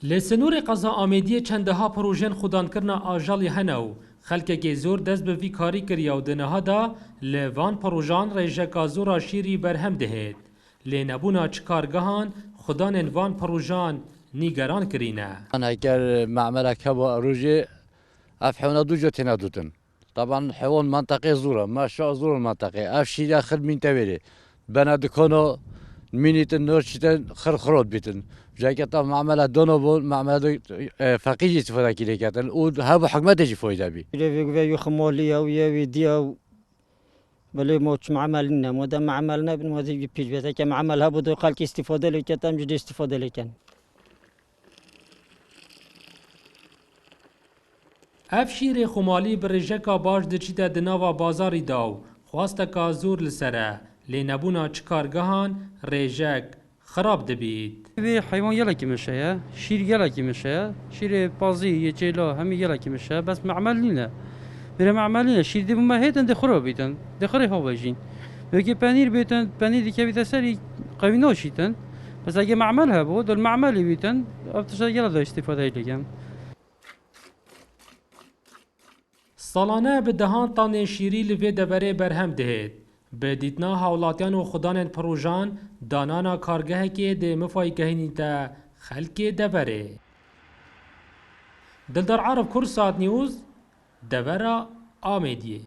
لسنور قضا آمیدی چندها پروژن خودان کرنا آجالی هنو خلک که زور دست به وی کاری کریا و دنها دا لوان پروژان ریجکا زورا شیری برهم دهید. لنبونا چکارگهان خودان انوان پروژان نیگران کرینه. أنا اگر معملك هوا روجي أفحونا دوجو تنادوتن طبعا حيوان منطقي زورة ما شاء زور المنطقي أفشي داخل من تبري بنادكونو مينيتن نورشتن خرخروت بيتن جاي طبعا معملة دونوبول معملة فقيجي استفادة كيليكاتن وهذا حكمته جي فويدا بي يو خموليا ويا ديا بله موش معملنا مودا معملنا بنموذج بيج بيتا كم عملها بدو قال كي استفادة لكتام جدي استفادة لكن اف شیر خمالی برژکا باش دچیده دناوا بازاری داو خواستکا زور لسره لنبونا چکارگهان رژک خراب دبید. به حیوان یلا کی میشه شیر یلا کی میشه شیر بازی یه جلا همه یلا کی میشه بس معمل نینه بره معمل نینه شیر دی ما هیتن دخرا بیتن دخره هواجین بگی پنیر بیتن پنیر دی که بیت سری قوی ناشیتن بس اگه معملها بود المعملی بیتن افتش یلا دا استفاده لگم سالانه به دهان تان شیری لوی دبره برهم دهید. به دیتنا حولاتیان و خودان پروژان دانانا کارگه که ده مفای گهینی تا خلک دبره. دلدار عرب کرسات نیوز دبره آمیدیه.